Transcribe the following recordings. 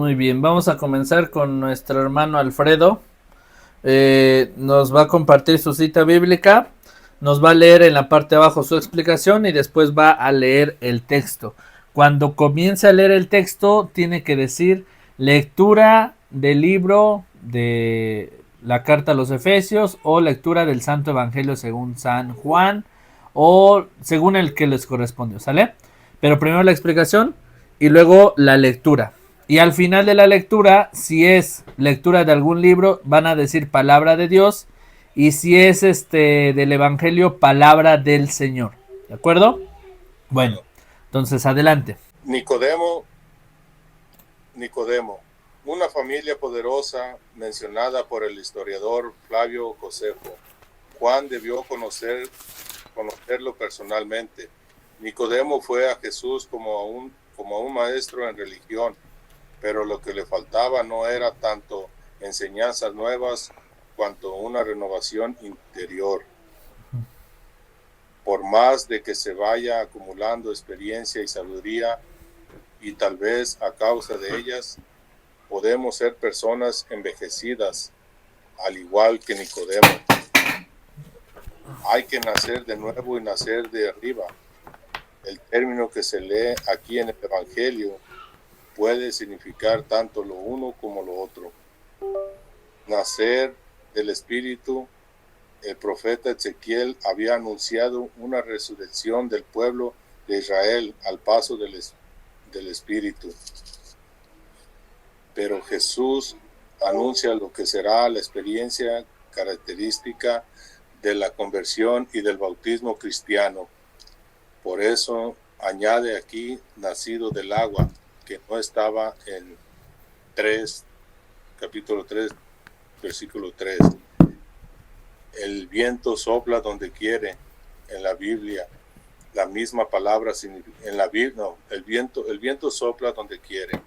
Muy bien, vamos a comenzar con nuestro hermano Alfredo. Nos va a compartir su cita bíblica, nos va a leer en la parte de abajo su explicación y después va a leer el texto. Cuando comience a leer el texto, tiene que decir lectura del libro de la carta a los Efesios o lectura del Santo Evangelio según San Juan o según el que les correspondió, ¿sale? Pero primero la explicación y luego la lectura. Y al final de la lectura, si es lectura de algún libro, van a decir palabra de Dios. Y si es del Evangelio, palabra del Señor. ¿De acuerdo? Bueno, entonces adelante. Nicodemo, Nicodemo, una familia poderosa mencionada por el historiador Flavio Josefo. Juan debió conocerlo personalmente. Nicodemo fue a Jesús como a un maestro en religión, pero lo que le faltaba no era tanto enseñanzas nuevas cuanto una renovación interior. Por más de que se vaya acumulando experiencia y sabiduría, y tal vez a causa de ellas, podemos ser personas envejecidas, al igual que Nicodemo. Hay que nacer de nuevo y nacer de arriba. El término que se lee aquí en el Evangelio puede significar tanto lo uno como lo otro. Nacer del Espíritu. El profeta Ezequiel había anunciado una resurrección del pueblo de Israel al paso del Espíritu. Pero Jesús anuncia lo que será la experiencia característica de la conversión y del bautismo cristiano. Por eso añade aquí nacido del agua, que no estaba en capítulo 3, versículo 3. El viento sopla donde quiere, en la Biblia. La misma palabra en la Biblia, no, el viento sopla donde quiere.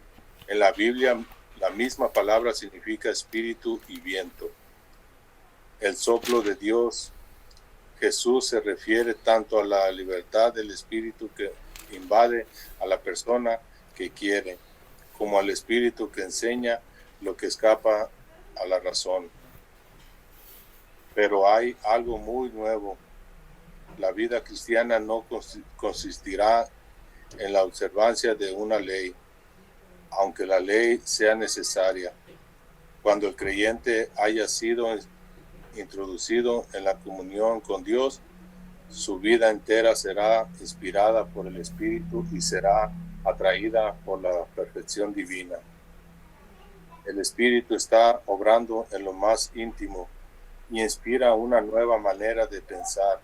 En la Biblia la misma palabra significa espíritu y viento. El soplo de Dios. Jesús se refiere tanto a la libertad del espíritu que invade a la persona que quiere, como al espíritu que enseña lo que escapa a la razón. Pero hay algo muy nuevo. La vida cristiana no consistirá en la observancia de una ley, aunque la ley sea necesaria. Cuando el creyente haya sido introducido en la comunión con Dios, su vida entera será inspirada por el Espíritu y será atraída por la perfección divina. El Espíritu está obrando en lo más íntimo y inspira una nueva manera de pensar,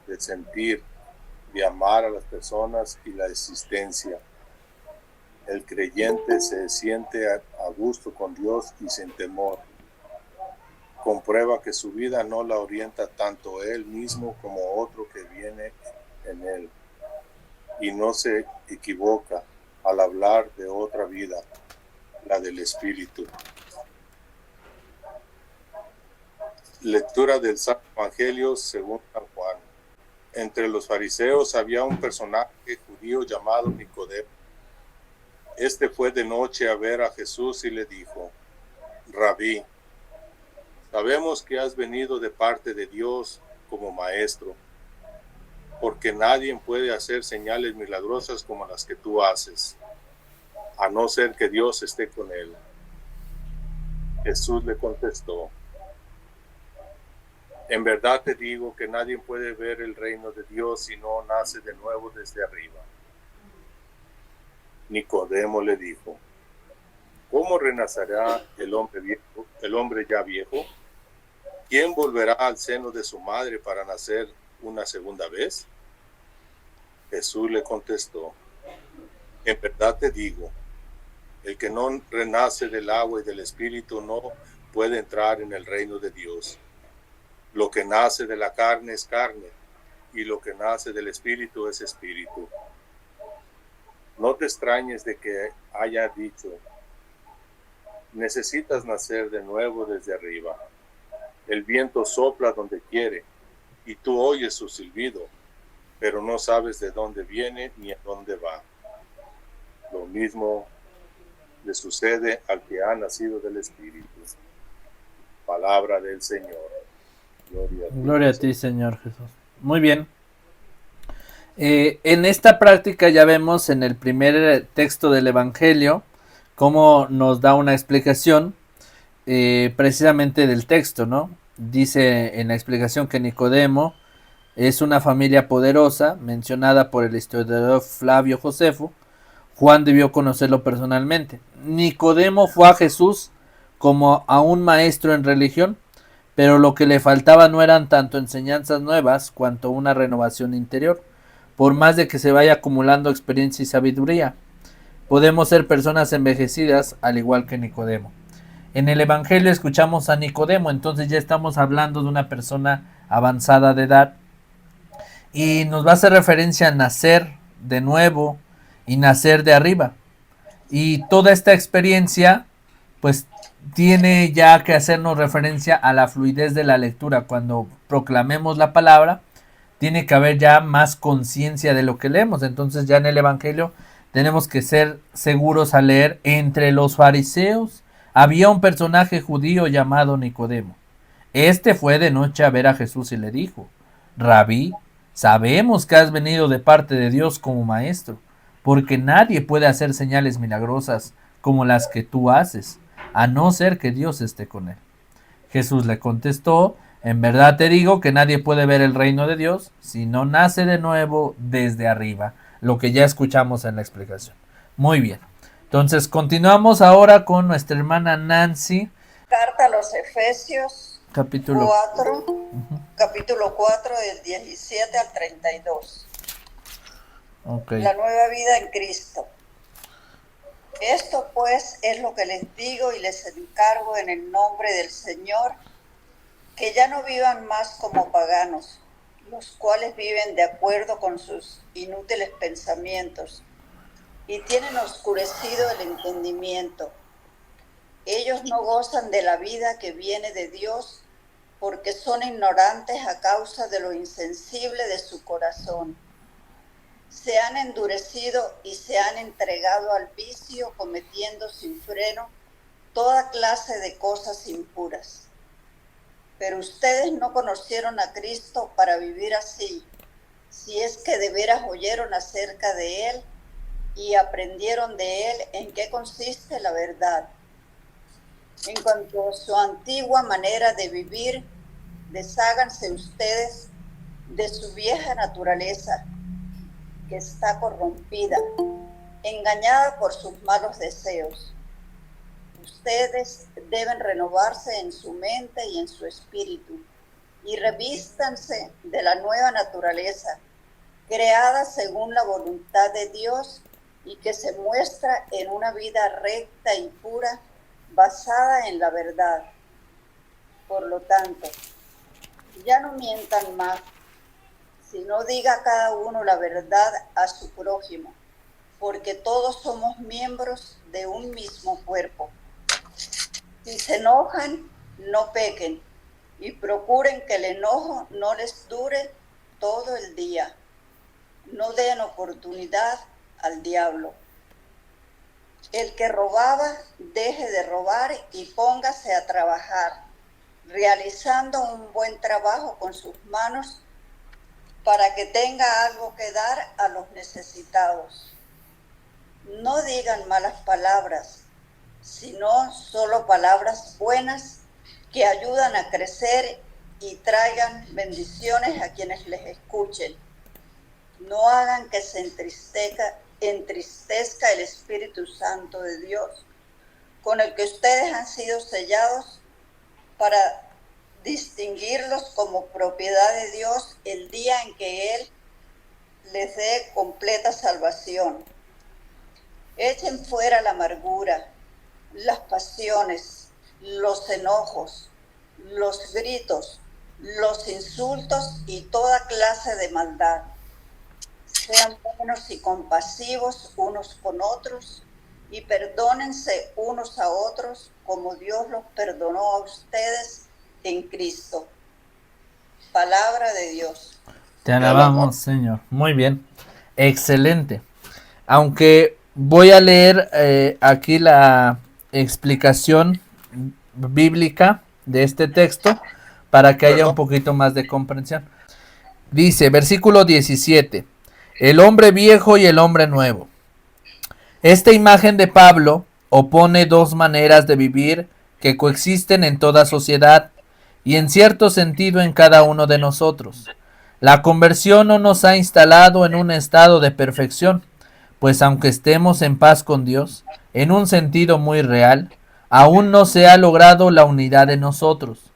de sentir, de amar a las personas y la existencia. El creyente se siente a gusto con Dios y sin temor. Comprueba que su vida no la orienta tanto él mismo como otro que viene en él. Y no se equivoca al hablar de otra vida, la del Espíritu. Lectura del Santo Evangelio según San Juan. Entre los fariseos había un personaje judío llamado Nicodemo. Este fue de noche a ver a Jesús y le dijo: Rabí, sabemos que has venido de parte de Dios como maestro, porque nadie puede hacer señales milagrosas como las que tú haces, a no ser que Dios esté con él. Jesús le contestó: en verdad te digo que nadie puede ver el reino de Dios si no nace de nuevo desde arriba. Nicodemo le dijo: ¿cómo renacerá el hombre ya viejo? ¿Quién volverá al seno de su madre para nacer una segunda vez? Jesús le contestó: en verdad te digo, el que no renace del agua y del Espíritu no puede entrar en el reino de Dios. Lo que nace de la carne es carne, y lo que nace del Espíritu es espíritu. No te extrañes de que haya dicho: necesitas nacer de nuevo desde arriba. El viento sopla donde quiere, y tú oyes su silbido, pero no sabes de dónde viene ni a dónde va. Lo mismo le sucede al que ha nacido del Espíritu. Palabra del Señor. Gloria a ti, Señor Jesús. Muy bien. En esta práctica ya vemos en el primer texto del Evangelio cómo nos da una explicación precisamente del texto, ¿no? Dice en la explicación que Nicodemo es una familia poderosa mencionada por el historiador Flavio Josefo. Juan debió conocerlo personalmente. Nicodemo fue a Jesús como a un maestro en religión, pero lo que le faltaba no eran tanto enseñanzas nuevas cuanto una renovación interior. Por más de que se vaya acumulando experiencia y sabiduría, podemos ser personas envejecidas al igual que Nicodemo. En el Evangelio escuchamos a Nicodemo, entonces ya estamos hablando de una persona avanzada de edad y nos va a hacer referencia a nacer de nuevo y nacer de arriba. Y toda esta experiencia pues tiene ya que hacernos referencia a la fluidez de la lectura. Cuando proclamemos la palabra, tiene que haber ya más conciencia de lo que leemos. Entonces ya en el Evangelio tenemos que ser seguros al leer: entre los fariseos había un personaje judío llamado Nicodemo. Este fue de noche a ver a Jesús y le dijo: Rabí, sabemos que has venido de parte de Dios como maestro, porque nadie puede hacer señales milagrosas como las que tú haces, a no ser que Dios esté con él. Jesús le contestó: en verdad te digo que nadie puede ver el reino de Dios si no nace de nuevo desde arriba, lo que ya escuchamos en la explicación. Muy bien, entonces continuamos ahora con nuestra hermana Nancy. Carta a los Efesios, Capítulo 4, capítulo 4, del 17 al 32. Okay. La nueva vida en Cristo. Esto pues es lo que les digo y les encargo en el nombre del Señor, que ya no vivan más como paganos, los cuales viven de acuerdo con sus inútiles pensamientos y tienen oscurecido el entendimiento. Ellos no gozan de la vida que viene de Dios porque son ignorantes a causa de lo insensible de su corazón. Se han endurecido y se han entregado al vicio, cometiendo sin freno toda clase de cosas impuras. Pero ustedes no conocieron a Cristo para vivir así, si es que de veras oyeron acerca de Él y aprendieron de Él en qué consiste la verdad. En cuanto a su antigua manera de vivir, desháganse ustedes de su vieja naturaleza, que está corrompida, engañada por sus malos deseos. Ustedes deben renovarse en su mente y en su espíritu, y revístanse de la nueva naturaleza, creada según la voluntad de Dios y que se muestra en una vida recta y pura, basada en la verdad. Por lo tanto, ya no mientan más, sino diga cada uno la verdad a su prójimo, porque todos somos miembros de un mismo cuerpo. Si se enojan, no pequen, y procuren que el enojo no les dure todo el día. No den oportunidad al diablo. El que robaba, deje de robar y póngase a trabajar, realizando un buen trabajo con sus manos para que tenga algo que dar a los necesitados. No digan malas palabras, sino solo palabras buenas que ayudan a crecer y traigan bendiciones a quienes les escuchen. No hagan que se entristezca el Espíritu Santo de Dios, con el que ustedes han sido sellados para distinguirlos como propiedad de Dios el día en que Él les dé completa salvación. Echen fuera la amargura, las pasiones, los enojos, los gritos, los insultos y toda clase de maldad. Sean buenos y compasivos unos con otros y perdónense unos a otros como Dios los perdonó a ustedes en Cristo. Palabra de Dios. Te alabamos, Señor. Muy bien. Excelente. Aunque voy a leer aquí la explicación bíblica de este texto para que haya un poquito más de comprensión. Dice, versículo 17, el hombre viejo y el hombre nuevo. Esta imagen de Pablo opone dos maneras de vivir que coexisten en toda sociedad y en cierto sentido en cada uno de nosotros. La conversión no nos ha instalado en un estado de perfección, pues aunque estemos en paz con Dios, en un sentido muy real, aún no se ha logrado la unidad de nosotros.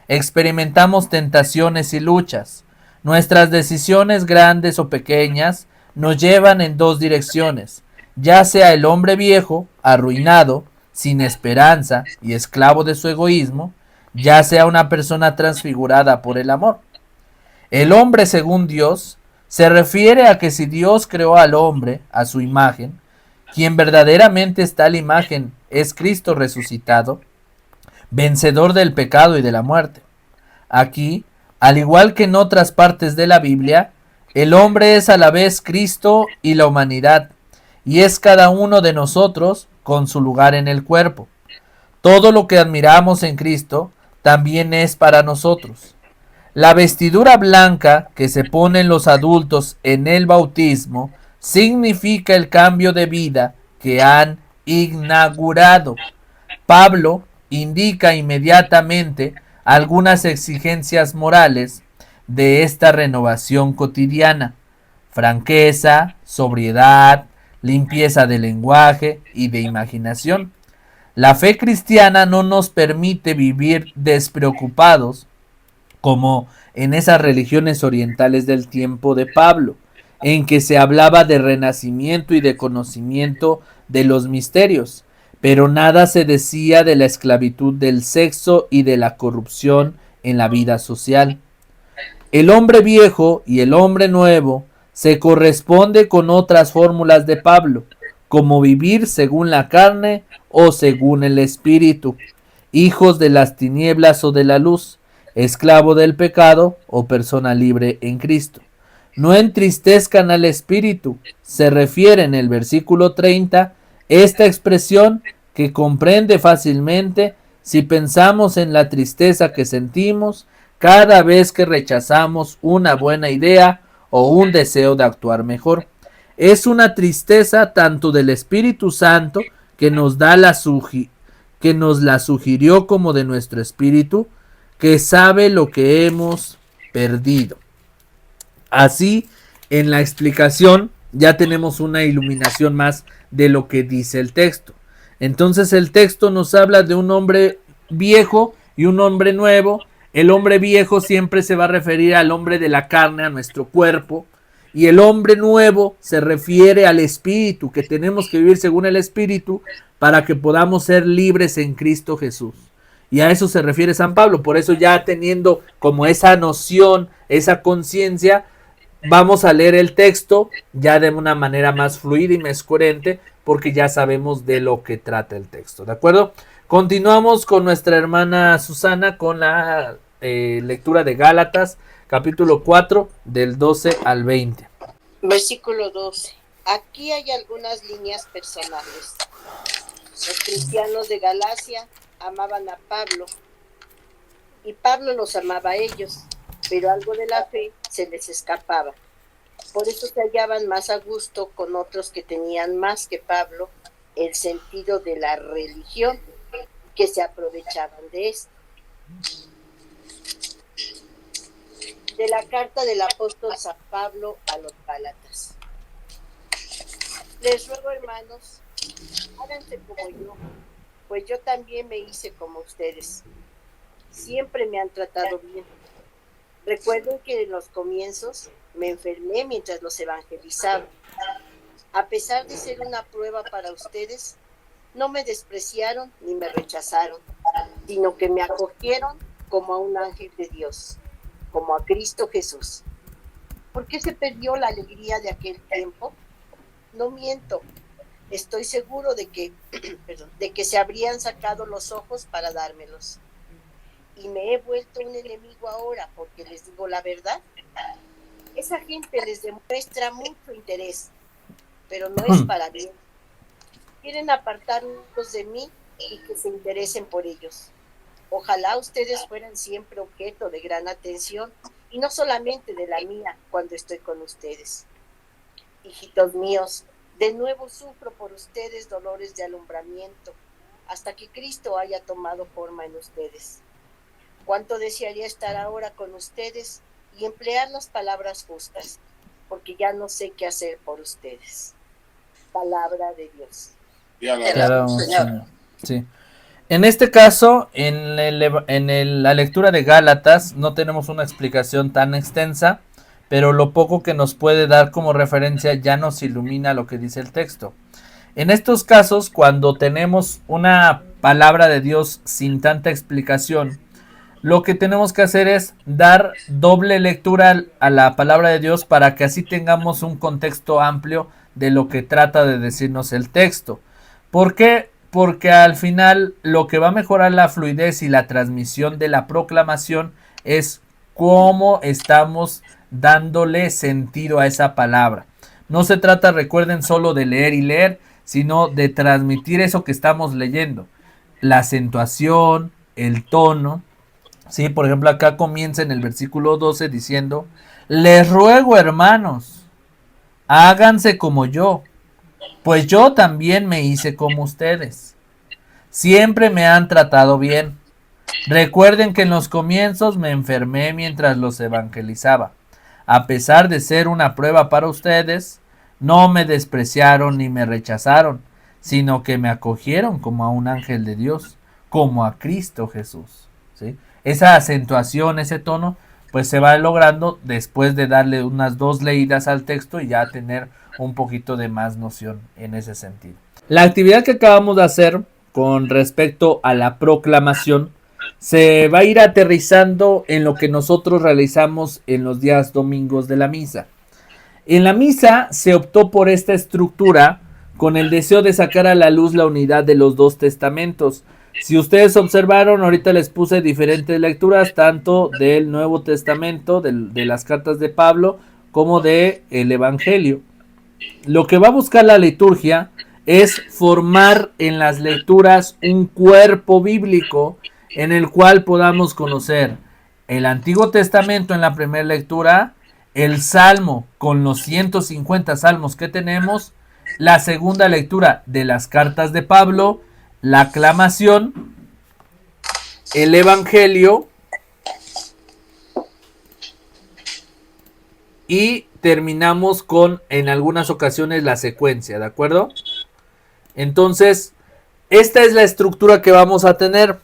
Experimentamos tentaciones y luchas. Nuestras decisiones grandes o pequeñas nos llevan en dos direcciones, ya sea el hombre viejo, arruinado, sin esperanza y esclavo de su egoísmo, ya sea una persona transfigurada por el amor. El hombre según Dios se refiere a que si Dios creó al hombre a su imagen, quien verdaderamente es tal imagen es Cristo resucitado, vencedor del pecado y de la muerte. Aquí, al igual que en otras partes de la Biblia, el hombre es a la vez Cristo y la humanidad, y es cada uno de nosotros con su lugar en el cuerpo. Todo lo que admiramos en Cristo también es para nosotros. La vestidura blanca que se ponen los adultos en el bautismo significa el cambio de vida que han inaugurado. Pablo indica inmediatamente algunas exigencias morales de esta renovación cotidiana: franqueza, sobriedad, limpieza de lenguaje y de imaginación. La fe cristiana no nos permite vivir despreocupados como en esas religiones orientales del tiempo de Pablo, en que se hablaba de renacimiento y de conocimiento de los misterios, pero nada se decía de la esclavitud del sexo y de la corrupción en la vida social. El hombre viejo y el hombre nuevo se corresponde con otras fórmulas de Pablo, como vivir según la carne o según el espíritu, hijos de las tinieblas o de la luz, esclavo del pecado o persona libre en Cristo. No entristezcan al espíritu, se refiere en el versículo 30 esta expresión que comprende fácilmente si pensamos en la tristeza que sentimos cada vez que rechazamos una buena idea o un deseo de actuar mejor. Es una tristeza tanto del Espíritu Santo que nos la sugirió como de nuestro espíritu, que sabe lo que hemos perdido. Así, en la explicación ya tenemos una iluminación más de lo que dice el texto. Entonces el texto nos habla de un hombre viejo y un hombre nuevo. El hombre viejo siempre se va a referir al hombre de la carne, a nuestro cuerpo, y el hombre nuevo se refiere al espíritu, que tenemos que vivir según el espíritu para que podamos ser libres en Cristo Jesús. Y a eso se refiere San Pablo. Por eso, ya teniendo como esa noción, esa conciencia, vamos a leer el texto ya de una manera más fluida y más coherente, porque ya sabemos de lo que trata el texto, ¿de acuerdo? Continuamos con nuestra hermana Susana con la lectura de Gálatas, capítulo 4, del 12 al 20. Versículo 12. Aquí hay algunas líneas personales. Los cristianos de Galacia amaban a Pablo y Pablo los amaba a ellos, pero algo de la fe se les escapaba. Por eso se hallaban más a gusto con otros que tenían más que Pablo el sentido de la religión, que se aprovechaban de esto. De la carta del apóstol San Pablo a los Gálatas. Les ruego, hermanos, háganse como yo, pues yo también me hice como ustedes. Siempre me han tratado bien. Recuerden que en los comienzos me enfermé mientras los evangelizaba. A pesar de ser una prueba para ustedes, no me despreciaron ni me rechazaron, sino que me acogieron como a un ángel de Dios, como a Cristo Jesús. ¿Por qué se perdió la alegría de aquel tiempo? No miento, estoy seguro de que se habrían sacado los ojos para dármelos. Y me he vuelto un enemigo ahora porque les digo la verdad. Esa gente les demuestra mucho interés, pero no es para bien. quieren apartarlos de mí y que se interesen por ellos. Ojalá ustedes fueran siempre objeto de gran atención y no solamente de la mía cuando estoy con ustedes. Hijitos míos, de nuevo sufro por ustedes dolores de alumbramiento hasta que Cristo haya tomado forma en ustedes. Cuánto desearía estar ahora con ustedes y emplear las palabras justas, porque ya no sé qué hacer por ustedes. Palabra de Dios. Claro, Señor. Sí. En este caso, la lectura de Gálatas no tenemos una explicación tan extensa, pero lo poco que nos puede dar como referencia ya nos ilumina lo que dice el texto. En estos casos, cuando tenemos una palabra de Dios sin tanta explicación, lo que tenemos que hacer es dar doble lectura a la palabra de Dios para que así tengamos un contexto amplio de lo que trata de decirnos el texto. ¿Por qué? Porque al final lo que va a mejorar la fluidez y la transmisión de la proclamación es cómo estamos dándole sentido a esa palabra. No se trata, recuerden, solo de leer y leer, sino de transmitir eso que estamos leyendo. La acentuación, el tono. Sí, por ejemplo, acá comienza en el versículo 12 diciendo: les ruego, hermanos, háganse como yo, pues yo también me hice como ustedes. Siempre me han tratado bien. Recuerden que en los comienzos me enfermé mientras los evangelizaba. A pesar de ser una prueba para ustedes, no me despreciaron ni me rechazaron, sino que me acogieron como a un ángel de Dios, como a Cristo Jesús. ¿Sí? Esa acentuación, ese tono, pues se va logrando después de darle unas 2 leídas al texto y ya tener un poquito de más noción en ese sentido. La actividad que acabamos de hacer con respecto a la proclamación se va a ir aterrizando en lo que nosotros realizamos en los días domingos de la misa. En la misa se optó por esta estructura con el deseo de sacar a la luz la unidad de los 2 testamentos. Si ustedes observaron, ahorita les puse diferentes lecturas, tanto del Nuevo Testamento, de las cartas de Pablo, como del Evangelio. Lo que va a buscar la liturgia es formar en las lecturas un cuerpo bíblico en el cual podamos conocer el Antiguo Testamento en la primera lectura, el Salmo con los 150 salmos que tenemos, la segunda lectura de las cartas de Pablo, la aclamación, el Evangelio y terminamos con, en algunas ocasiones, la secuencia, ¿de acuerdo? Entonces, esta es la estructura que vamos a tener.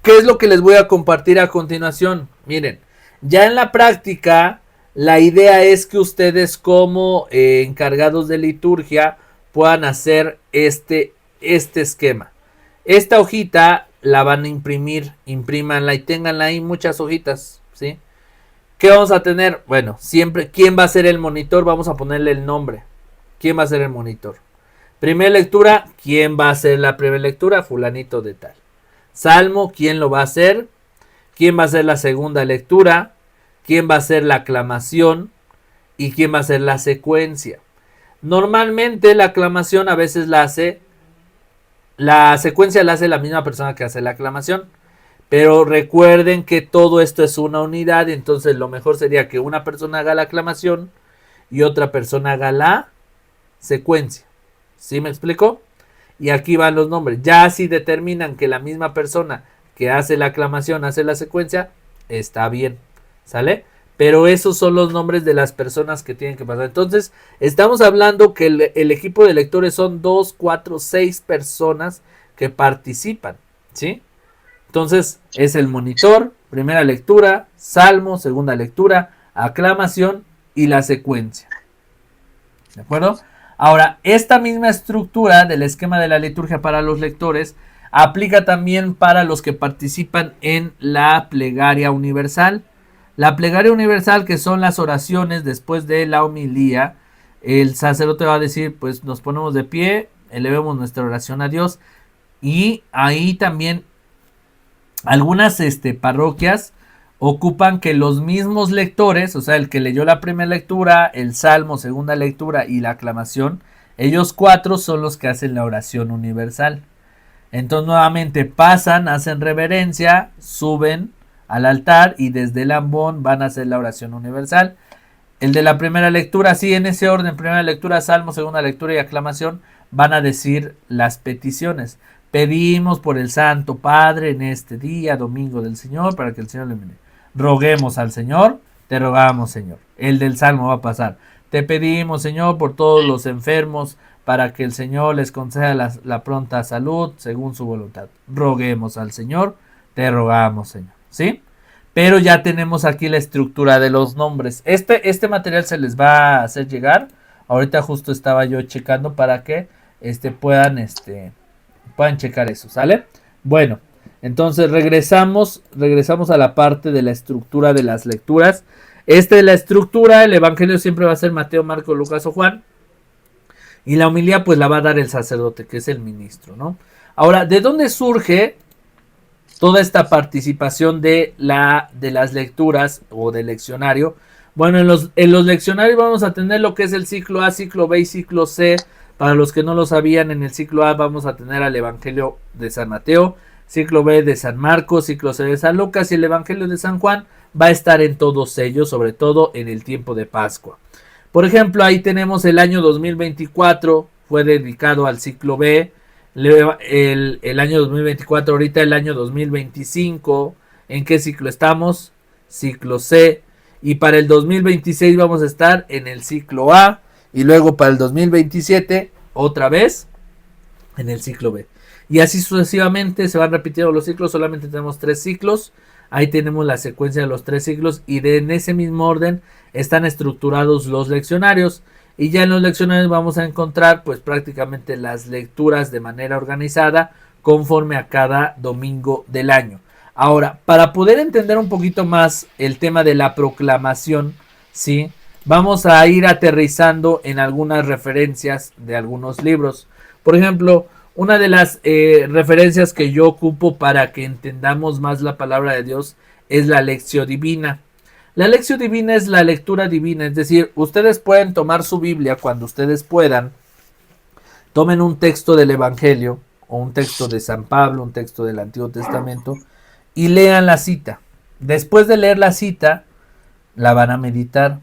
¿Qué es lo que les voy a compartir a continuación? Miren, ya en la práctica, la idea es que ustedes como encargados de liturgia puedan hacer este esquema. Esta hojita la van a imprimir, imprímanla y ténganla ahí muchas hojitas, ¿sí? ¿Qué vamos a tener? Bueno, siempre, ¿quién va a ser el monitor? Vamos a ponerle el nombre. ¿Quién va a ser el monitor? Primera lectura, ¿quién va a hacer la primera lectura? Fulanito de tal. Salmo, ¿quién lo va a hacer? ¿Quién va a hacer la segunda lectura? ¿Quién va a hacer la aclamación? ¿Y quién va a hacer la secuencia? Normalmente la aclamación a veces la secuencia la hace la misma persona que hace la aclamación. Pero recuerden que todo esto es una unidad, entonces lo mejor sería que una persona haga la aclamación y otra persona haga la secuencia. ¿Sí me explico? Y aquí van los nombres. Ya si determinan que la misma persona que hace la aclamación hace la secuencia, está bien, ¿sale? Pero esos son los nombres de las personas que tienen que pasar. Entonces, estamos hablando que el equipo de lectores son 2, 4, 6 personas que participan, ¿sí? Entonces, es el monitor, primera lectura, salmo, segunda lectura, aclamación y la secuencia. ¿De acuerdo? Ahora, esta misma estructura del esquema de la liturgia para los lectores aplica también para los que participan en la plegaria universal. La plegaria universal, que son las oraciones después de la homilía, el sacerdote va a decir, pues nos ponemos de pie, elevemos nuestra oración a Dios, y ahí también algunas parroquias ocupan que los mismos lectores, o sea, el que leyó la primera lectura, el salmo, segunda lectura y la aclamación, Ellos 4 son los que hacen la oración universal. Entonces nuevamente pasan, hacen reverencia, suben al altar y desde el ambón van a hacer la oración universal. El de la primera lectura, sí, en ese orden, primera lectura, salmo, segunda lectura y aclamación, van a decir las peticiones. Pedimos por el Santo Padre en este día, domingo del Señor, para que el Señor le bendiga. Roguemos al Señor, te rogamos, Señor. El del salmo va a pasar. Te pedimos, Señor, por todos los enfermos, para que el Señor les conceda la pronta salud según su voluntad. Roguemos al Señor, te rogamos, Señor. ¿Sí? Pero ya tenemos aquí la estructura de los nombres. Este material se les va a hacer llegar. Ahorita justo estaba yo checando para que puedan checar eso, ¿sale? Bueno, entonces regresamos a la parte de la estructura de las lecturas. La estructura, el evangelio siempre va a ser Mateo, Marcos, Lucas o Juan. Y la homilía pues la va a dar el sacerdote, que es el ministro, ¿no? Ahora, ¿de dónde surge toda esta participación de las lecturas o del leccionario? Bueno, en los leccionarios vamos a tener lo que es el ciclo A, ciclo B y ciclo C. Para los que no lo sabían, en el ciclo A vamos a tener al Evangelio de San Mateo, ciclo B de San Marcos, ciclo C de San Lucas y el Evangelio de San Juan va a estar en todos ellos, sobre todo en el tiempo de Pascua. Por ejemplo, ahí tenemos el año 2024, fue dedicado al ciclo B, el año 2024, ahorita el año 2025, ¿en qué ciclo estamos? Ciclo C, y para el 2026 vamos a estar en el ciclo A, y luego para el 2027 otra vez en el ciclo B. Y así sucesivamente se van repitiendo los ciclos, solamente tenemos 3 ciclos. Ahí tenemos la secuencia de los 3 ciclos y en ese mismo orden están estructurados los leccionarios. Y ya en los leccionarios vamos a encontrar pues prácticamente las lecturas de manera organizada conforme a cada domingo del año. Ahora, para poder entender un poquito más el tema de la proclamación, ¿sí?, vamos a ir aterrizando en algunas referencias de algunos libros. Por ejemplo, una de las referencias que yo ocupo para que entendamos más la palabra de Dios es la Lectio Divina. La Lectio Divina es la lectura divina, es decir, ustedes pueden tomar su Biblia cuando ustedes puedan, tomen un texto del Evangelio o un texto de San Pablo, un texto del Antiguo Testamento y lean la cita. Después de leer la cita, la van a meditar.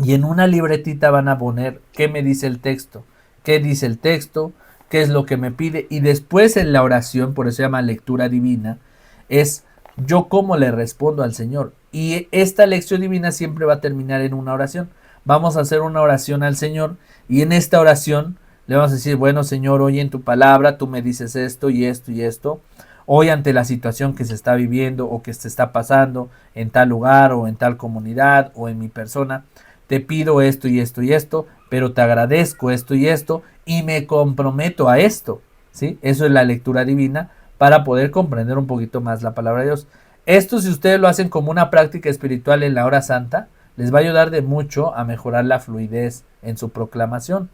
Y en una libretita van a poner qué me dice el texto, qué dice el texto, qué es lo que me pide. Y después en la oración, por eso se llama lectura divina, es yo cómo le respondo al Señor. Y esta lección divina siempre va a terminar en una oración. Vamos a hacer una oración al Señor y en esta oración le vamos a decir, bueno Señor, hoy en tu palabra tú me dices esto y esto y esto. Hoy ante la situación que se está viviendo o que se está pasando en tal lugar o en tal comunidad o en mi persona, te pido esto y esto y esto, pero te agradezco esto y esto y me comprometo a esto, ¿sí? Eso es la lectura divina para poder comprender un poquito más la palabra de Dios. Esto, si ustedes lo hacen como una práctica espiritual en la hora santa, les va a ayudar de mucho a mejorar la fluidez en su proclamación.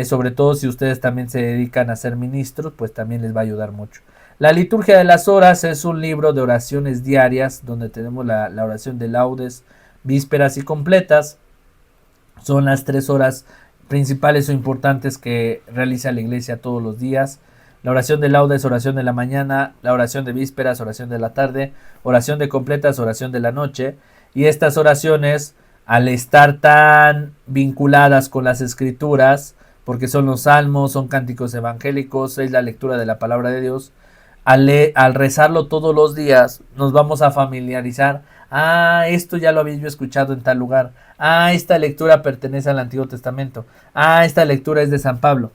Sobre todo si ustedes también se dedican a ser ministros, pues también les va a ayudar mucho. La liturgia de las horas es un libro de oraciones diarias donde tenemos la oración de laudes, vísperas y completas. Son las 3 horas principales o importantes que realiza la iglesia todos los días. La oración de laudes, oración de la mañana, la oración de vísperas, oración de la tarde, oración de completas, oración de la noche. Y estas oraciones, al estar tan vinculadas con las escrituras, porque son los salmos, son cánticos evangélicos, es la lectura de la palabra de Dios, al rezarlo todos los días nos vamos a familiarizar. Esto ya lo había yo escuchado en tal lugar. Esta lectura pertenece al Antiguo Testamento. Esta lectura es de San Pablo.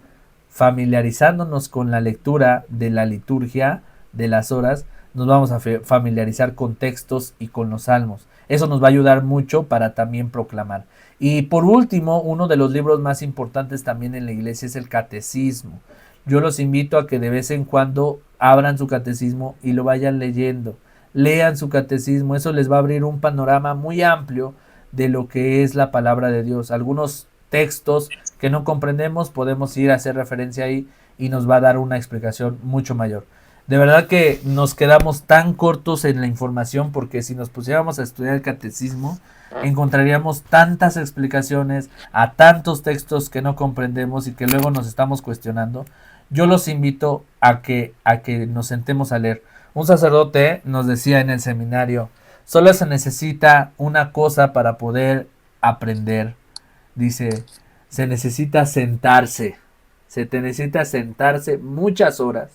Familiarizándonos con la lectura de la liturgia de las horas, nos vamos a familiarizar con textos y con los salmos. Eso nos va a ayudar mucho para también proclamar. Y por último, uno de los libros más importantes también en la iglesia es el Catecismo. Yo los invito a que de vez en cuando abran su catecismo y lo vayan leyendo. Lean su catecismo, eso les va a abrir un panorama muy amplio de lo que es la palabra de Dios. Algunos textos que no comprendemos podemos ir a hacer referencia ahí y nos va a dar una explicación mucho mayor. De verdad que nos quedamos tan cortos en la información, porque si nos pusiéramos a estudiar el catecismo, encontraríamos tantas explicaciones a tantos textos que no comprendemos y que luego nos estamos cuestionando. Yo los invito a que nos sentemos a leer. Un sacerdote nos decía en el seminario, solo se necesita una cosa para poder aprender. Dice, se necesita sentarse. Se te necesita sentarse muchas horas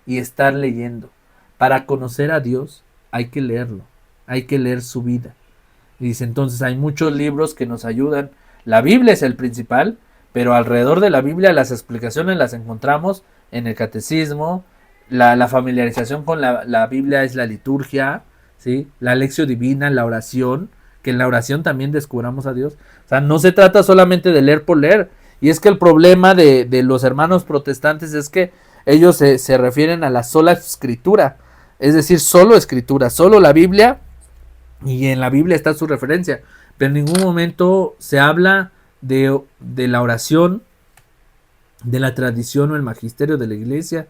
y estar leyendo. Para conocer a Dios hay que leerlo, hay que leer su vida. Y dice, entonces hay muchos libros que nos ayudan. La Biblia es el principal, pero alrededor de la Biblia las explicaciones las encontramos en el catecismo. La familiarización con la Biblia es la liturgia, ¿sí? La lección divina, la oración, que en la oración también descubramos a Dios. O sea, no se trata solamente de leer por leer. Y es que el problema de los hermanos protestantes es que ellos se refieren a la sola escritura, es decir, solo escritura, solo la Biblia, y en la Biblia está su referencia, pero en ningún momento se habla de la oración, de la tradición o el magisterio de la iglesia,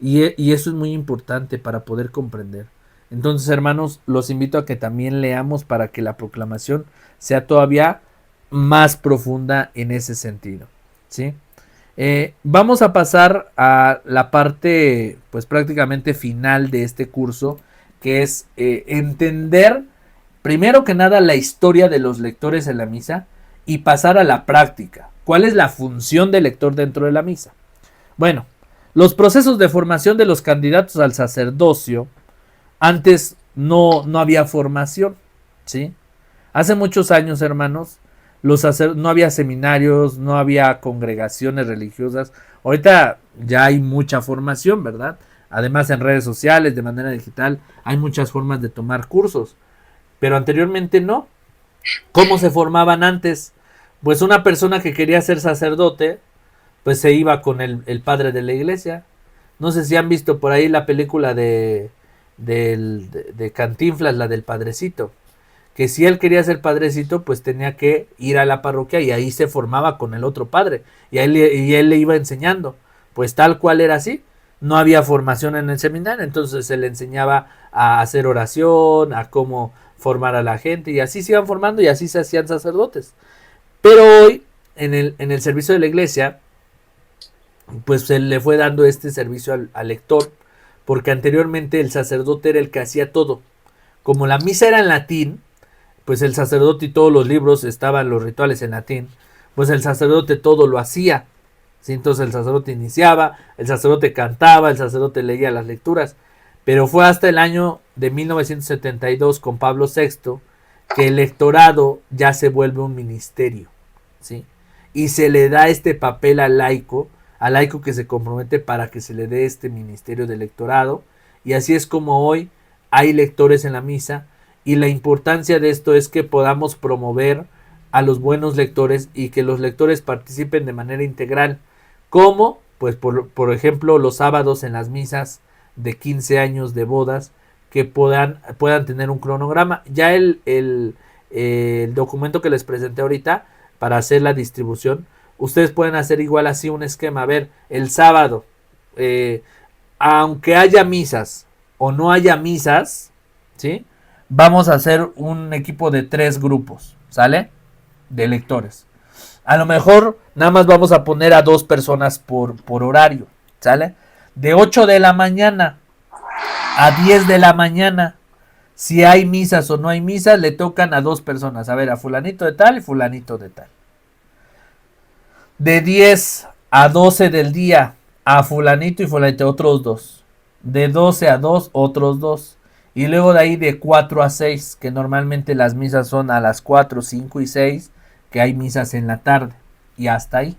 y eso es muy importante para poder comprender. Entonces, hermanos, los invito a que también leamos para que la proclamación sea todavía más profunda en ese sentido, ¿sí? Vamos a pasar a la parte, pues prácticamente final de este curso, que es entender, primero que nada, la historia de los lectores en la misa y pasar a la práctica. ¿Cuál es la función del lector dentro de la misa? Bueno, los procesos de formación de los candidatos al sacerdocio, antes no había formación, ¿sí? Hace muchos años, hermanos, no había seminarios, no había congregaciones religiosas. Ahorita ya hay mucha formación, ¿verdad? Además, en redes sociales, de manera digital, hay muchas formas de tomar cursos. Pero anteriormente no. ¿Cómo se formaban antes? Pues una persona que quería ser sacerdote, pues se iba con el padre de la iglesia. No sé si han visto por ahí la película de Cantinflas, la del Padrecito. Que si él quería ser padrecito, pues tenía que ir a la parroquia y ahí se formaba con el otro padre. Y él le iba enseñando. Pues tal cual era así. No había formación en el seminario, entonces se le enseñaba a hacer oración, a cómo formar a la gente, y así se iban formando y así se hacían sacerdotes. Pero hoy, en el servicio de la iglesia, pues se le fue dando este servicio al lector, porque anteriormente el sacerdote era el que hacía todo. Como la misa era en latín, pues el sacerdote y todos los libros estaban los rituales en latín, pues el sacerdote todo lo hacía, ¿sí? Entonces el sacerdote iniciaba, el sacerdote cantaba, el sacerdote leía las lecturas, pero fue hasta el año de 1972 con Pablo VI que el lectorado ya se vuelve un ministerio, ¿sí? Y se le da este papel al laico que se compromete para que se le dé este ministerio de lectorado, y así es como hoy hay lectores en la misa. Y la importancia de esto es que podamos promover a los buenos lectores y que los lectores participen de manera integral. ¿Cómo? Pues por ejemplo los sábados en las misas de 15 años de bodas, que puedan tener un cronograma. Ya el documento que les presenté ahorita para hacer la distribución, ustedes pueden hacer igual así un esquema. A ver, el sábado, aunque haya misas o no haya misas, ¿sí? Vamos a hacer un equipo de 3 grupos, ¿sale? De lectores. A lo mejor nada más vamos a poner a 2 personas por horario, ¿sale? De 8 de la mañana a 10 de la mañana. Si hay misas o no hay misas, le tocan a 2 personas. A ver, a fulanito de tal y fulanito de tal. De 10 a 12 del día, a fulanito y fulanito, otros 2. De 12 a 2, otros 2. Y luego de ahí de 4 a 6, que normalmente las misas son a las 4, 5 y 6, que hay misas en la tarde. Y hasta ahí.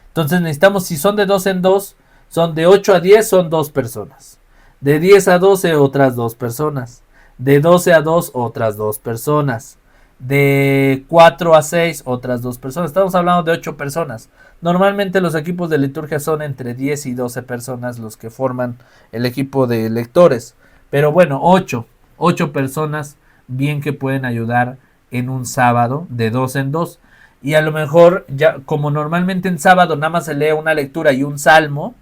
Entonces necesitamos, si son de 2 en 2, son de 8 a 10, son 2 personas. De 10 a 12, otras 2 personas. De 12 a 2, otras 2 personas. De 4 a 6, otras 2 personas. Estamos hablando de 8 personas. Normalmente los equipos de liturgia son entre 10 y 12 personas los que forman el equipo de lectores. Pero bueno, 8 personas bien que pueden ayudar en un sábado de 2 en 2. Y a lo mejor, ya como normalmente en sábado nada más se lee una lectura y un salmo,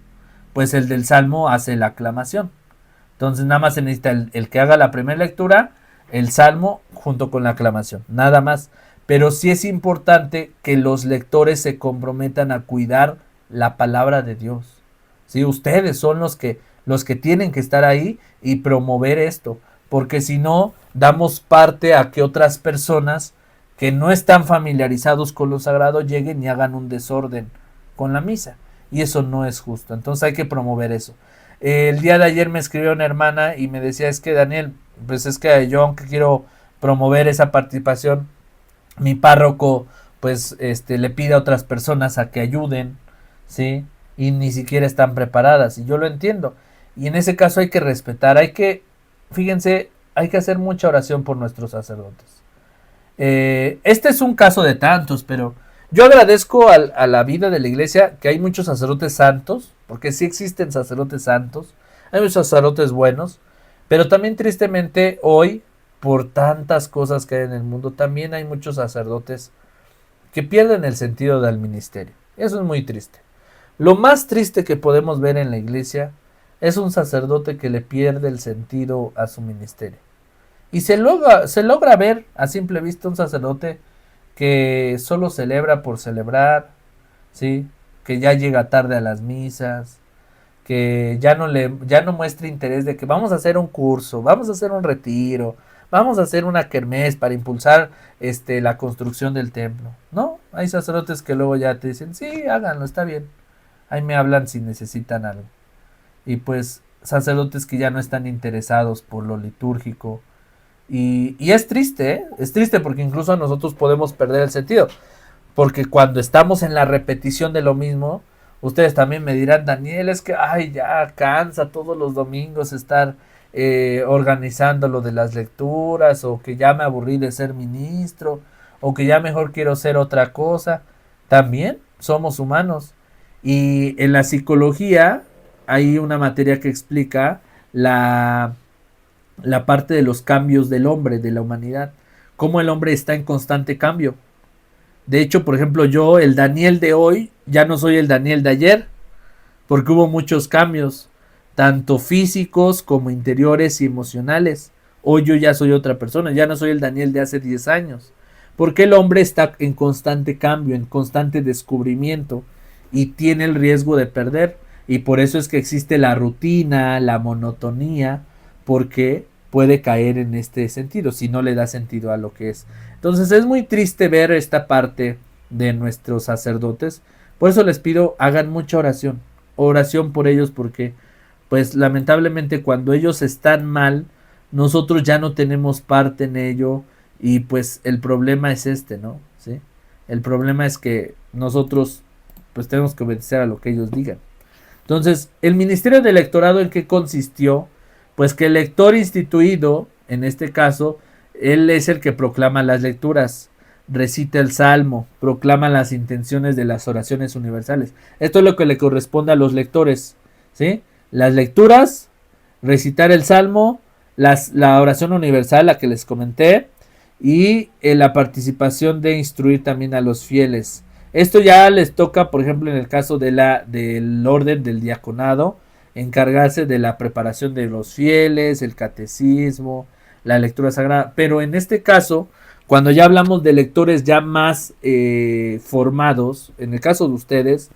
pues el del salmo hace la aclamación. Entonces nada más se necesita el que haga la primera lectura, el salmo junto con la aclamación, nada más. Pero sí es importante que los lectores se comprometan a cuidar la palabra de Dios. ¿Sí? Ustedes son los que tienen que estar ahí y promover esto, porque si no, damos parte a que otras personas que no están familiarizados con lo sagrado lleguen y hagan un desorden con la misa. Y eso no es justo. Entonces hay que promover eso. El día de ayer me escribió una hermana y me decía, es que Daniel, pues es que yo aunque quiero promover esa participación, mi párroco pues le pide a otras personas a que ayuden, ¿sí? Y ni siquiera están preparadas. Y yo lo entiendo. Y en ese caso hay que respetar, fíjense, hay que hacer mucha oración por nuestros sacerdotes. Este es un caso de tantos, pero yo agradezco a la vida de la iglesia que hay muchos sacerdotes santos, porque sí existen sacerdotes santos, hay muchos sacerdotes buenos, pero también tristemente hoy, por tantas cosas que hay en el mundo, también hay muchos sacerdotes que pierden el sentido del ministerio. Eso es muy triste. Lo más triste que podemos ver en la iglesia es un sacerdote que le pierde el sentido a su ministerio. Y se logra ver a simple vista un sacerdote que solo celebra por celebrar, ¿sí? Que ya llega tarde a las misas, que ya no muestra interés de que vamos a hacer un curso, vamos a hacer un retiro, vamos a hacer una kermés para impulsar la construcción del templo. No, hay sacerdotes que luego ya te dicen, sí, háganlo, está bien. Ahí me hablan si necesitan algo. Y pues sacerdotes que ya no están interesados por lo litúrgico. Y es triste, ¿eh? Es triste porque incluso nosotros podemos perder el sentido. Porque cuando estamos en la repetición de lo mismo, ustedes también me dirán, Daniel, es que ay, ya cansa todos los domingos estar organizando lo de las lecturas, o que ya me aburrí de ser ministro, o que ya mejor quiero ser otra cosa. También somos humanos. Y en la psicología hay una materia que explica la parte de los cambios del hombre, de la humanidad, cómo el hombre está en constante cambio. De hecho, por ejemplo, yo, el Daniel de hoy, ya no soy el Daniel de ayer, porque hubo muchos cambios, tanto físicos como interiores y emocionales. Hoy yo ya soy otra persona, ya no soy el Daniel de hace 10 años, porque el hombre está en constante cambio, en constante descubrimiento, y tiene el riesgo de perder, y por eso es que existe la rutina, la monotonía, porque puede caer en este sentido, si no le da sentido a lo que es. Entonces es muy triste ver esta parte de nuestros sacerdotes. Por eso les pido, hagan mucha oración por ellos, porque pues lamentablemente cuando ellos están mal, nosotros ya no tenemos parte en ello, y pues el problema es ¿no? ¿Sí? El problema es que nosotros pues tenemos que obedecer a lo que ellos digan. Entonces, el ministerio de electorado, ¿en qué consistió? Pues que el lector instituido, en este caso, él es el que proclama las lecturas, recita el salmo, proclama las intenciones de las oraciones universales. Esto es lo que le corresponde a los lectores, ¿sí? Las lecturas, recitar el salmo, la oración universal, la que les comenté, y la participación de instruir también a los fieles. Esto ya les toca, por ejemplo, en el caso del orden del diaconado, encargarse de la preparación de los fieles, el catecismo, la lectura sagrada. Pero en este caso, cuando ya hablamos de lectores ya más formados, en el caso de ustedes,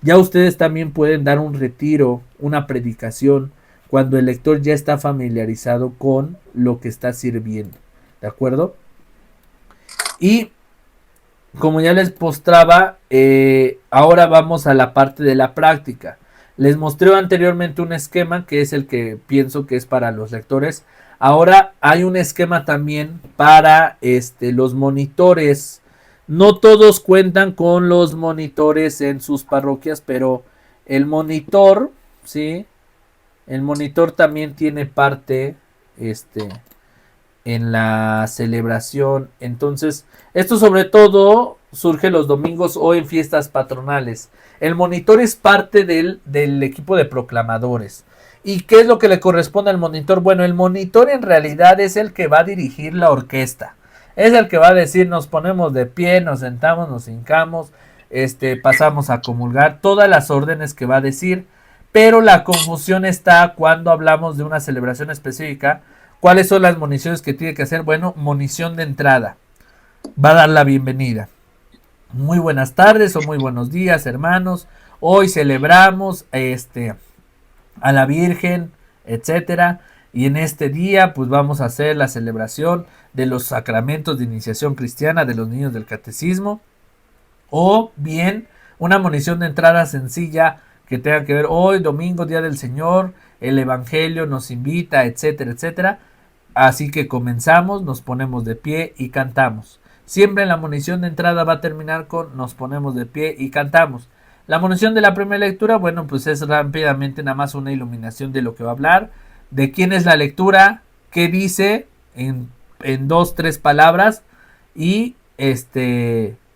ya ustedes también pueden dar un retiro, una predicación, cuando el lector ya está familiarizado con lo que está sirviendo. ¿De acuerdo? Y como ya les mostraba, ahora vamos a la parte de la práctica. Les mostré anteriormente un esquema que es el que pienso que es para los lectores. Ahora hay un esquema también para los monitores. No todos cuentan con los monitores en sus parroquias, pero el monitor, ¿sí? El monitor también tiene parte en la celebración. Entonces, esto sobre todo surge los domingos o en fiestas patronales. El monitor es parte del equipo de proclamadores. ¿Y qué es lo que le corresponde al monitor? Bueno, el monitor en realidad es el que va a dirigir la orquesta. Es el que va a decir, nos ponemos de pie, nos sentamos, nos hincamos, pasamos a comulgar, todas las órdenes que va a decir. pero la confusión está cuando hablamos de una celebración específica. ¿Cuáles son las moniciones que tiene que hacer? Bueno, monición de entrada. Va a dar la bienvenida. Muy buenas tardes o muy buenos días, hermanos. Hoy celebramos a la Virgen, etcétera. Y en este día, pues vamos a hacer la celebración de los sacramentos de iniciación cristiana de los niños del catecismo. O bien, una monición de entrada sencilla que tenga que ver hoy, domingo, día del Señor, el Evangelio nos invita, etcétera, etcétera. Así que comenzamos, nos ponemos de pie y cantamos. Siempre la monición de entrada va a terminar con nos ponemos de pie y cantamos. La monición de la primera lectura, bueno, pues es rápidamente nada más una iluminación de lo que va a hablar, de quién es la lectura, qué dice en 2-3 palabras y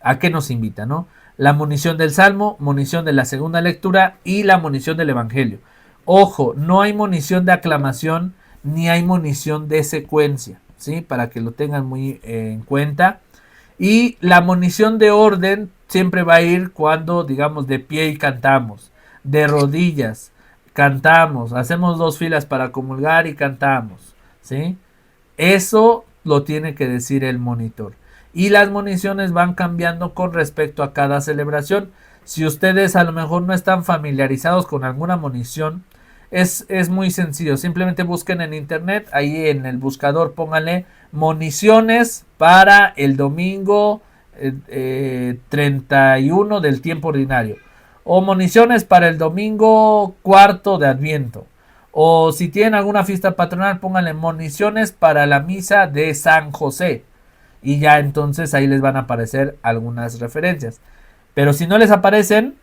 a qué nos invita, ¿no? La monición del Salmo, monición de la segunda lectura y la monición del Evangelio. Ojo, no hay monición de aclamación ni hay monición de secuencia, ¿sí? Para que lo tengan muy en cuenta. Y la monición de orden siempre va a ir cuando, digamos, de pie y cantamos, de rodillas, cantamos, hacemos 2 filas para comulgar y cantamos, ¿sí? Eso lo tiene que decir el monitor. Y las moniciones van cambiando con respecto a cada celebración. Si ustedes a lo mejor no están familiarizados con alguna monición, es muy sencillo. Simplemente busquen en internet, ahí en el buscador pónganle moniciones para el domingo 31 del tiempo ordinario. O moniciones para el domingo 4 de Adviento. O si tienen alguna fiesta patronal, pónganle moniciones para la misa de San José. Y ya entonces ahí les van a aparecer algunas referencias. Pero si no les aparecen,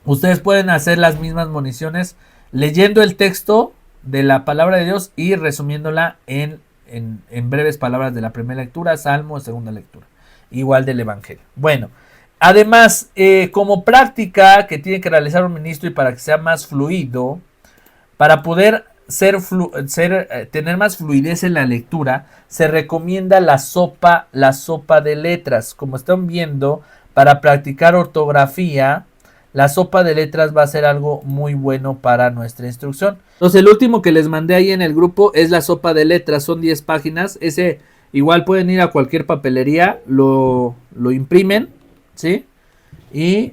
ustedes pueden hacer las mismas moniciones leyendo el texto de la palabra de Dios y resumiéndola en breves palabras de la primera lectura, Salmo, segunda lectura. Igual del Evangelio. Bueno, además, como práctica que tiene que realizar un ministro y para que sea más fluido, para poder tener más fluidez en la lectura, se recomienda la sopa de letras. Como están viendo, para practicar ortografía, la sopa de letras va a ser algo muy bueno para nuestra instrucción. Entonces, el último que les mandé ahí en el grupo es la sopa de letras. Son 10 páginas. Ese igual pueden ir a cualquier papelería, lo imprimen, ¿sí? Y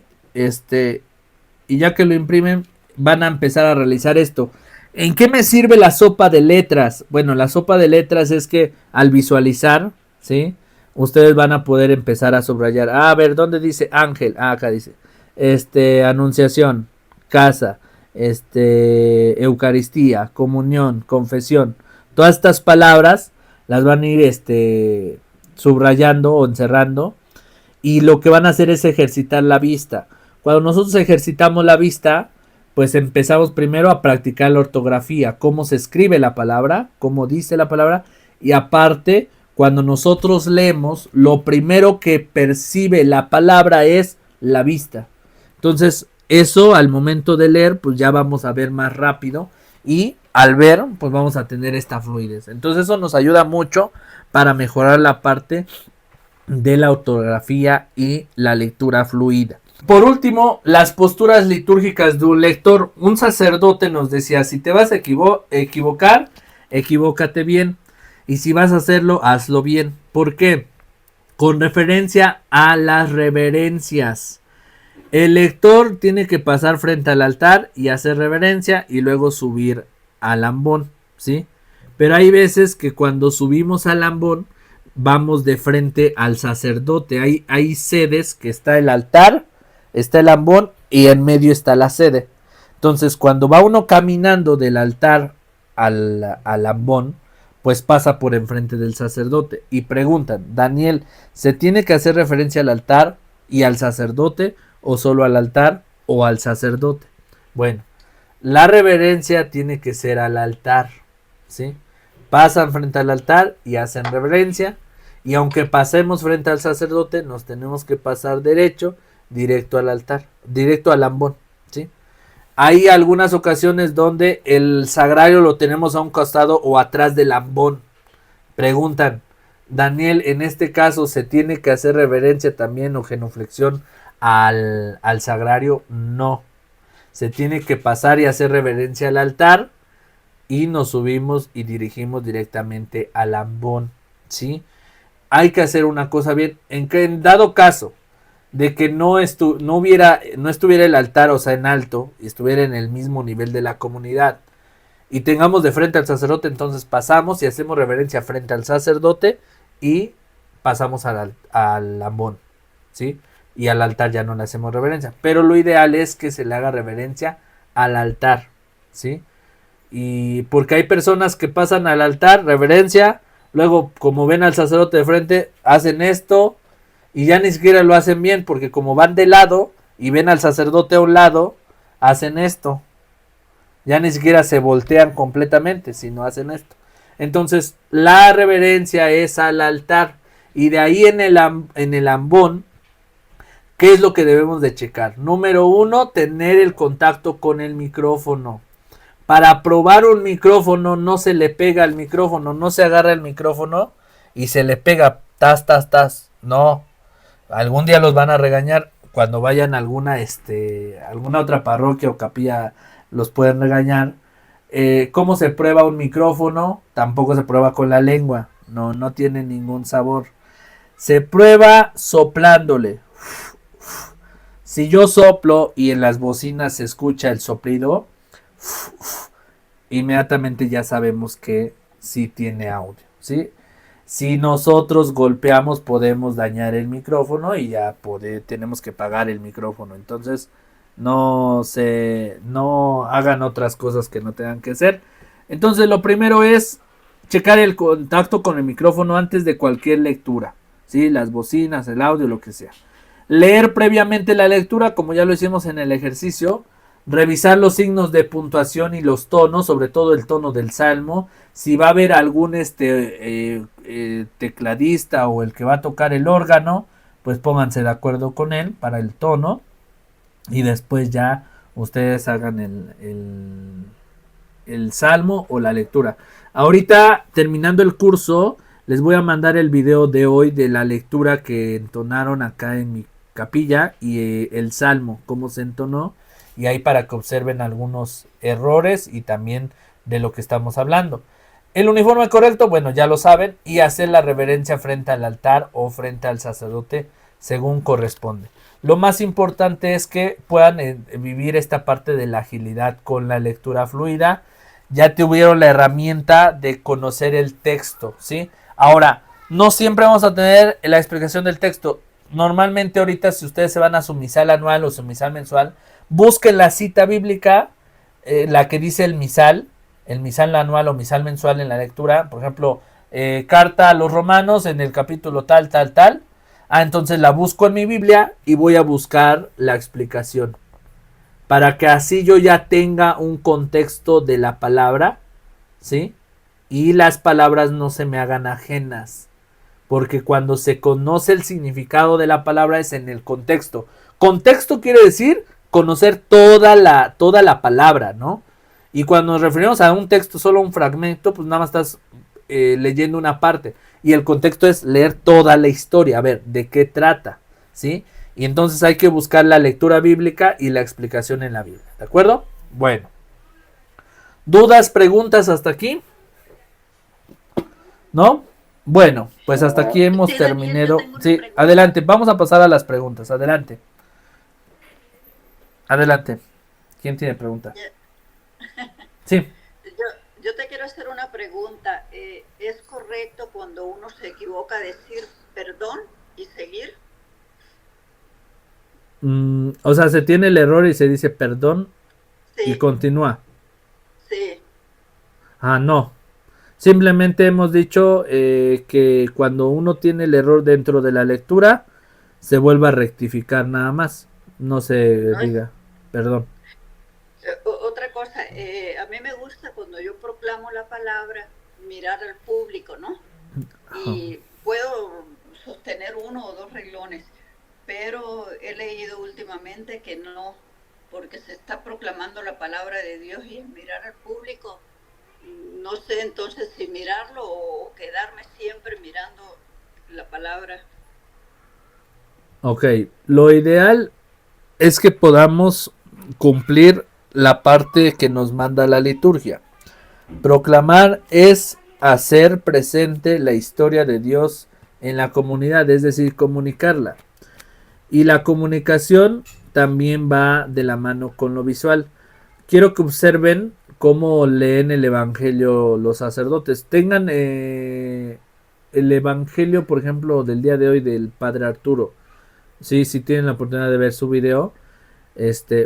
ya que lo imprimen, van a empezar a realizar esto. ¿En qué me sirve la sopa de letras? Bueno, la sopa de letras es que al visualizar, ¿sí? Ustedes van a poder empezar a subrayar. A ver, ¿dónde dice ángel? Acá dice. Anunciación, casa, Eucaristía, comunión, confesión. Todas estas palabras las van a ir subrayando o encerrando. Y lo que van a hacer es ejercitar la vista. Cuando nosotros ejercitamos la vista, pues empezamos primero a practicar la ortografía, cómo se escribe la palabra, cómo dice la palabra, y aparte, cuando nosotros leemos, lo primero que percibe la palabra es la vista. Entonces, eso al momento de leer, pues ya vamos a ver más rápido, y al ver, pues vamos a tener esta fluidez. Entonces, eso nos ayuda mucho para mejorar la parte de la ortografía y la lectura fluida. Por último, las posturas litúrgicas de un lector. Un sacerdote nos decía, si te vas a equivocar, equivócate bien. Y si vas a hacerlo, hazlo bien. ¿Por qué? Con referencia a las reverencias. El lector tiene que pasar frente al altar y hacer reverencia y luego subir al ambón, ¿sí? Pero hay veces que cuando subimos al ambón, vamos de frente al sacerdote. Hay sedes que está el altar, está el ambón y en medio está la sede. Entonces, cuando va uno caminando del altar al ambón, pues pasa por enfrente del sacerdote. Y preguntan, Daniel, ¿se tiene que hacer referencia al altar y al sacerdote o solo al altar o al sacerdote? Bueno, la reverencia tiene que ser al altar, ¿sí? Pasan frente al altar y hacen reverencia. Y aunque pasemos frente al sacerdote, nos tenemos que pasar directo al altar, directo al ambón, ¿sí? Hay algunas ocasiones donde el sagrario lo tenemos a un costado o atrás del ambón. Preguntan, Daniel, en este caso, ¿se tiene que hacer reverencia también o genuflexión al sagrario? No. se tiene que pasar y hacer reverencia al altar y nos subimos y dirigimos directamente al ambón, ¿sí? Hay que hacer una cosa bien, en dado caso de que no estuviera el altar, o sea, en alto, y estuviera en el mismo nivel de la comunidad, y tengamos de frente al sacerdote, entonces pasamos y hacemos reverencia frente al sacerdote y pasamos al ambón, ¿sí? Y al altar ya no le hacemos reverencia, pero lo ideal es que se le haga reverencia al altar, ¿sí? Y porque hay personas que pasan al altar, reverencia, luego como ven al sacerdote de frente, hacen esto y ya ni siquiera lo hacen bien, porque como van de lado y ven al sacerdote a un lado, hacen esto. Ya ni siquiera se voltean completamente, sino hacen esto. Entonces, la reverencia es al altar. Y de ahí en el ambón, ¿qué es lo que debemos de checar? Número 1, tener el contacto con el micrófono. Para probar un micrófono no se le pega al micrófono, no se agarra el micrófono y se le pega tas, tas, tas. No, algún día los van a regañar cuando vayan a alguna otra parroquia o capilla, los pueden regañar. ¿Cómo se prueba un micrófono? Tampoco se prueba con la lengua, no tiene ningún sabor. Se prueba soplándole. Si yo soplo y en las bocinas se escucha el soplido, inmediatamente ya sabemos que sí tiene audio, ¿sí? Si nosotros golpeamos podemos dañar el micrófono y ya tenemos que pagar el micrófono. Entonces no hagan otras cosas que no tengan que hacer. Entonces lo primero es checar el contacto con el micrófono antes de cualquier lectura, ¿sí? Las bocinas, el audio, lo que sea. Leer previamente la lectura, como ya lo hicimos en el ejercicio. Revisar los signos de puntuación y los tonos, sobre todo el tono del salmo. Si va a haber algún tecladista o el que va a tocar el órgano, pues pónganse de acuerdo con él para el tono. Y después ya ustedes hagan el salmo o la lectura. Ahorita, terminando el curso, les voy a mandar el video de hoy de la lectura que entonaron acá en mi capilla y el salmo, cómo se entonó. Y ahí para que observen algunos errores y también de lo que estamos hablando. El uniforme correcto, bueno, ya lo saben, y hacer la reverencia frente al altar o frente al sacerdote según corresponde. Lo más importante es que puedan vivir esta parte de la agilidad con la lectura fluida. Ya tuvieron la herramienta de conocer el texto, ¿sí? Ahora, no siempre vamos a tener la explicación del texto. Normalmente ahorita si ustedes se van a su misal anual o su misal mensual, busquen la cita bíblica, la que dice el misal anual o misal mensual en la lectura. Por ejemplo, carta a los romanos en el capítulo tal. Entonces la busco en mi Biblia y voy a buscar la explicación. Para que así yo ya tenga un contexto de la palabra, ¿sí? Y las palabras no se me hagan ajenas. Porque cuando se conoce el significado de la palabra es en el contexto. Contexto quiere decir conocer toda la palabra, ¿no? Y cuando nos referimos a un texto, solo un fragmento, pues nada más estás leyendo una parte. Y el contexto es leer toda la historia, a ver, ¿de qué trata? ¿Sí? Y entonces hay que buscar la lectura bíblica y la explicación en la Biblia, ¿de acuerdo? Bueno. ¿Dudas, preguntas hasta aquí? ¿No? Bueno, pues hasta aquí hemos terminado. Sí, adelante, vamos a pasar a las preguntas, adelante. Adelante. ¿Quién tiene pregunta? Sí. Yo te quiero hacer una pregunta. ¿Es correcto cuando uno se equivoca decir perdón y seguir? O sea, se tiene el error y se dice perdón Sí. y continúa. Sí. No. Simplemente hemos dicho que cuando uno tiene el error dentro de la lectura, se vuelve a rectificar nada más. No se diga perdón. Otra cosa, a mí me gusta cuando yo proclamo la palabra, mirar al público, ¿no? Y puedo sostener 1 o 2 renglones, pero he leído últimamente que no, porque se está proclamando la palabra de Dios y mirar al público, no sé entonces si mirarlo o quedarme siempre mirando la palabra. Ok, lo ideal es que podamos cumplir la parte que nos manda la liturgia. Proclamar es hacer presente la historia de Dios en la comunidad, es decir, comunicarla. Y la comunicación también va de la mano con lo visual. Quiero que observen cómo leen el Evangelio los sacerdotes. Tengan el Evangelio, por ejemplo, del día de hoy del Padre Arturo. Sí, si tienen la oportunidad de ver su video,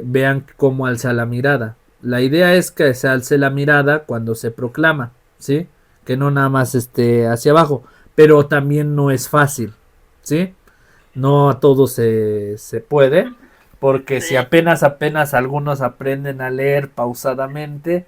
vean cómo alza la mirada. La idea es que se alce la mirada cuando se proclama, ¿sí? Que no nada más esté hacia abajo, pero también no es fácil, ¿sí? No a todos se puede, porque si apenas algunos aprenden a leer pausadamente,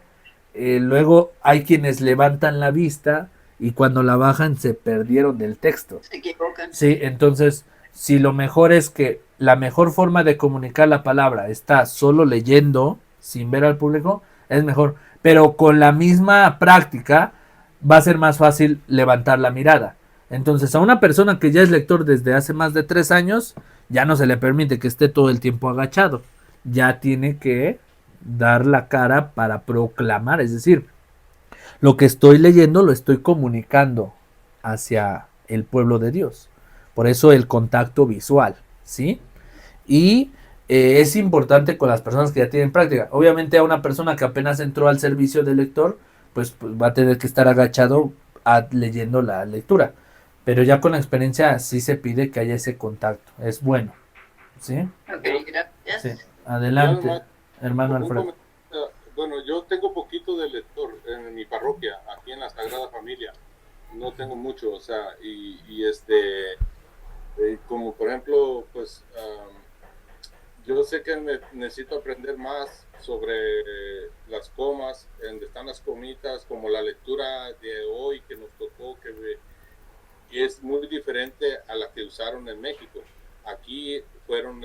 luego hay quienes levantan la vista y cuando la bajan se perdieron del texto. Se equivocan. Sí, entonces, si lo mejor es que la mejor forma de comunicar la palabra está solo leyendo, sin ver al público, es mejor. Pero con la misma práctica va a ser más fácil levantar la mirada. Entonces, a una persona que ya es lector desde hace más de 3 años, ya no se le permite que esté todo el tiempo agachado. Ya tiene que dar la cara para proclamar, es decir, lo que estoy leyendo lo estoy comunicando hacia el pueblo de Dios. Por eso el contacto visual, ¿sí? Y es importante con las personas que ya tienen práctica. Obviamente a una persona que apenas entró al servicio de lector, pues va a tener que estar agachado leyendo la lectura. Pero ya con la experiencia sí se pide que haya ese contacto. Es bueno, ¿sí? Ok, gracias. Sí. Adelante, Yo nomás, hermano un Alfredo. comentario. Bueno, yo tengo poquito de lector en mi parroquia, aquí en la Sagrada Familia. No tengo mucho, o sea, como por ejemplo, pues yo sé que necesito aprender más sobre las comas, donde están las comitas, como la lectura de hoy que nos tocó, que es muy diferente a la que usaron en México. Aquí fueron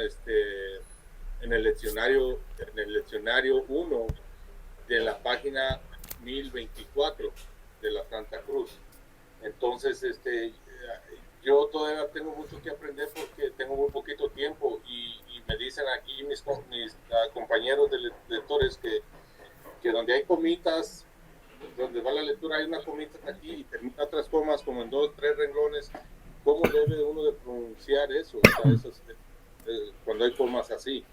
en el leccionario 1 de la página 1024 de la Santa Cruz. Entonces, yo todavía tengo mucho que aprender porque tengo muy poquito tiempo y me dicen aquí mis compañeros de lectores que donde hay comitas, donde va la lectura hay una comita aquí y termina otras comas como en 2, 3 renglones. ¿Cómo debe uno de pronunciar eso? O sea, cuando hay comas así.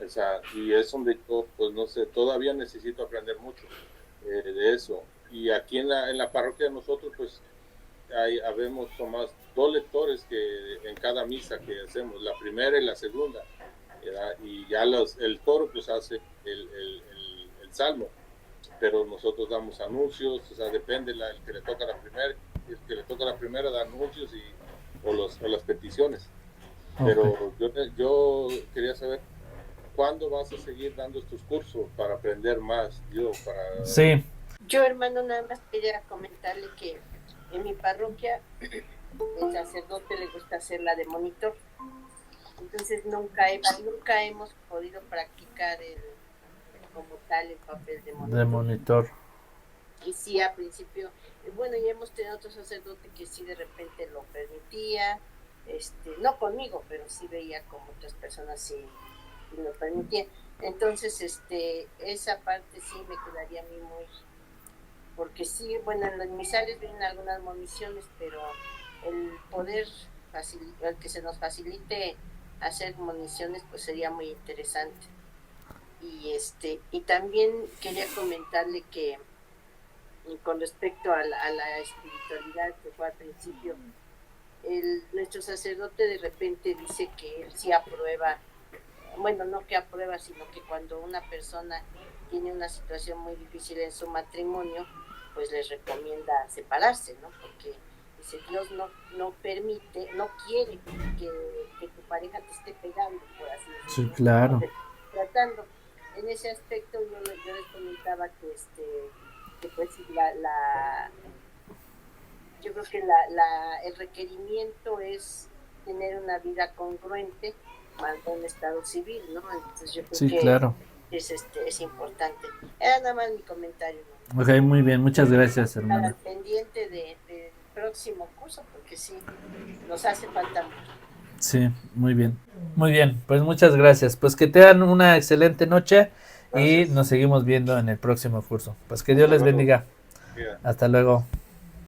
O sea, y es donde yo, pues no sé, todavía necesito aprender mucho de eso. Y aquí en la parroquia de nosotros, pues habemos más 2 lectores que en cada misa que hacemos, la primera y la segunda, ¿verdad? Y ya el coro pues hace el salmo, pero nosotros damos anuncios, o sea, depende el que le toca la primera da anuncios o las peticiones. Okay. Pero yo quería saber ¿cuándo vas a seguir dando estos cursos para aprender más? Sí. Yo, hermano, nada más quería comentarle que en mi parroquia el sacerdote le gusta hacer la de monitor. Entonces nunca hemos podido practicar como tal el papel de monitor. Y sí, al principio, bueno, ya hemos tenido otro sacerdote que sí de repente lo permitía, no conmigo, pero sí veía como otras personas sí lo permitían. Entonces, esa parte sí me quedaría a mí muy, porque sí, bueno, en los misales vienen algunas moniciones, pero el poder el que se nos facilite hacer moniciones, pues sería muy interesante. Y también quería comentarle que con respecto a la espiritualidad que fue al principio, nuestro sacerdote de repente dice que él sí aprueba, bueno, no que aprueba, sino que cuando una persona tiene una situación muy difícil en su matrimonio, pues les recomienda separarse, ¿no? Porque dice, Dios no permite, no quiere que tu pareja te esté pegando, por así decirlo. Sí, claro. Tratando. En ese aspecto yo les comentaba que pues yo creo que el requerimiento es tener una vida congruente más un estado civil, ¿no? Entonces yo creo que claro. es importante. Era nada más mi comentario, ¿no? Ok, muy bien, muchas gracias, hermano. Estar pendiente del próximo curso, porque sí, nos hace falta mucho. Sí, muy bien. Muy bien, pues muchas gracias. Pues que tengan una excelente noche y Gracias. nos seguimos viendo en el próximo curso. Pues que Dios Hasta les luego. bendiga. Bien. Hasta luego.